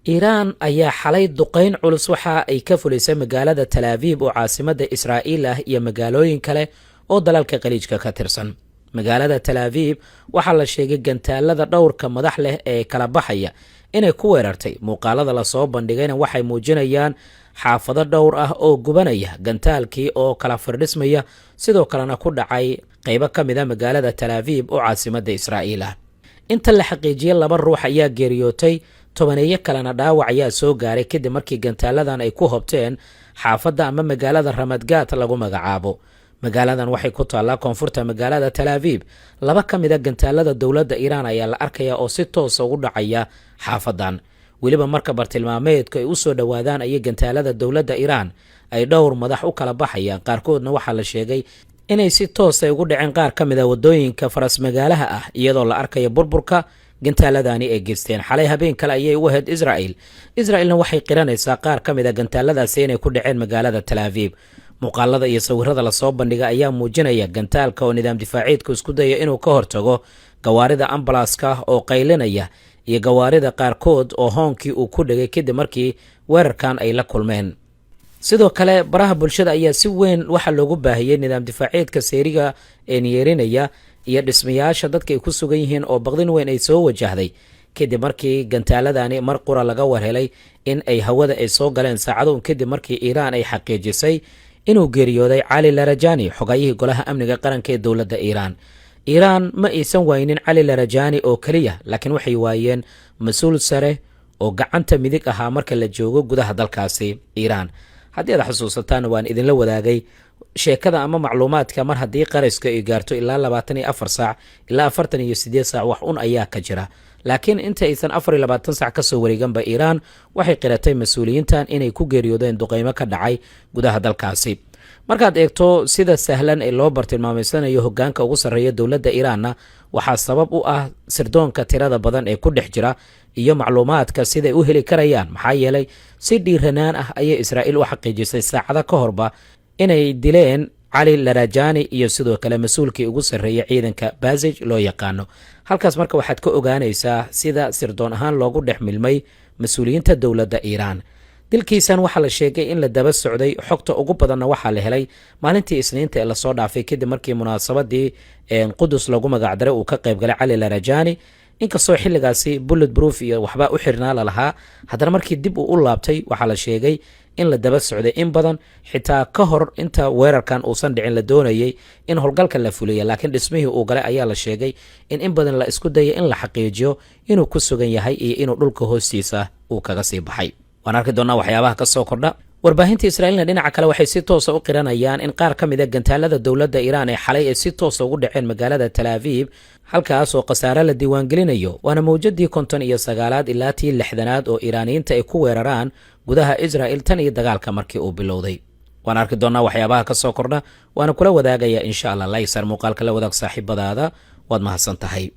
iiraan ayaa xalay duqayn culus waxa ay ka fulisay magaalada Talaaviib oo caasimadda Israa'iil ah iyo magaalooyin kale oo dalalka khaliijka ka tirsan. magaalada Talaaviib waxaa la sheegay gantaalada dhowrka madax leh ee kala baxaya inay ku weerartay. muuqaalada la soo bandhigayna waxay muujinayaan xaafado dhowr ah oo gubanaya, gantaalkii oo kala firdhismaya, sidoo kalena ku dhacay qaybo ka mid a magaalada Talaaviib oo caasimadda Israa'iil ah. inta la xaqiijiyay 2 ruux ayaa geeriyootay, 10 kalena dhaawac ayaa soo gaaray kadib markii gantaaladan ay ku hobteen xaafadda ama magaalada Ramadgat lagu magacaabo. magaaladan waxay ku taallaa koonfurta magaalada Talaaviib. 2 ka mid a gantaalada dowladda Iiraan ayaa la arkaya oo si toos ugu dhacaya xaafadan. weliba marka bartilmaameedku ay u soo dhowaadaan ayay gantaalada dowladda Iiraan ay dhowr madax u kala baxayaan. qaarkoodna waxaa la sheegay inay si toos ay ugu dhaceen qaar ka mid a wadooyinka faras magaalaha ah, iyadoo la arkaya burburka gantaaladani ay geysteen. xalay habeen kale ayay u ahayd Israa'iilna waxay qiranaysaa qaar ka mid a gantaaladaasi inay ku dhaceen magaalada Talaaviib. muuqaalada iyo sawirada la soo bandhiga ayaa muujinaya gantaalka oo nidaam difaaciidku isku daya inuu ka hortago gawaarida ambalaaska oo qaylinaya iyo gawaarida qaarkood oo hoonkii uu ku dhigay kadib markii weerarkan ay la kulmeen. sidoo kale baraha bulshada ayaa si weyn waxa loogu baahiyey nidaam difaaciidka seeriga ee yeerinaya iyo dhismayaasha dadka ay ku sugan yihiin oo baqdin weyn ay soo wajahday kadib markii gantaaladani mar qura laga warhelay in ay hawada ay soo galeen saacado kadib markii Iiraan ay xaqiijisay inuu geeriyooday Cali Larajani, xogayihii golaha amniga qaranka ee dowladda Iiraan. Iiraan ma aysan waynin Cali Larajani oo kaliya, laakiin waxay waayeen mas'uul sare oo gacanta midig ahaa marka la joogo gudaha dalkaasi Iiraan. haddii aad xasuusataan waan idinla wadaagay sheekada ama macluumaadka mar haddii qariska ay gaarto ilaa 24 saac ilaa 48 saac wax un ayaa ka jira. laakiin inta aysan 24 saac ka soo wareeganba Iiraan waxay qiratay mas'uuliyiintan inay ku geeriyoodeen duqeymo ka dhacay gudaha dalkaasi. markaad eegto sida sahlan ee loo bartilmaameysanayo hoggaanka ugu sarreeya dowladda Iiraanna waxaa sabab u ah sirdoonka tirada badan ee ku dhex jira iyo macluumaadka siday u heli karayaan. maxaa yeelay si dhiiranaan ah ayay Israa'iil u xaqiijisay saacado ka horba inay dileen Cali Larajani iyo sidoo kale mas'uulkii ugu sarreeya ciidanka Basij loo yaqaano. halkaas marka waxaad ka ogaanaysaa sida sirdoon ahaan loogu dhex milmay mas'uuliyiinta dowladda Iiraan. dilkiisan waxaa la sheegay in la daba socday, xogta ugu badanna waxaa la helay maalintii Isniinta ee la soo dhaafay kadib markii munaasabadii Qudus lagu magacdaray uu ka qayb galay Cali Larajani. inkastoo xilligaasi bullet proof iyo waxba u xirnaa la lahaa, haddana markii dib uu u laabtay waxaa la sheegay in la daba socday in badan, xitaa ka hor inta weerarkan uusan dhicin la doonayay in howlgalka la fuliya, laakiin dhismihii uu galay ayaa la sheegay in badan la isku dayay in la xaqiijiyo inuu ku sugan yahay iyo inuu dhulka hoostiisa uu kaga sii baxay. waan arki doonaa waxyaabaha ka soo kordha. warbaahinta Israa'iilna dhinaca kale waxay si toos ah u qiranayaan in qaar ka mid ah gantaalada dowladda Iiraan ee xalay ay si toos ah ugu dhaceen magaalada Talaaviib, halkaas oo khasaare la diiwaangelinayo. waana mawjadii 59aad ilaa tii 60aad oo Iiraaniyiinta ay ku weeraraan gudaha Israa'iil tan iyo dagaalka markii uu bilowday. waan arki doonaa waxyaabaha ka soo kordha, waana kula wadaagaya insha Allah. laysar muuqaalka la wadaag saaxiibadaada, waad mahadsan tahay.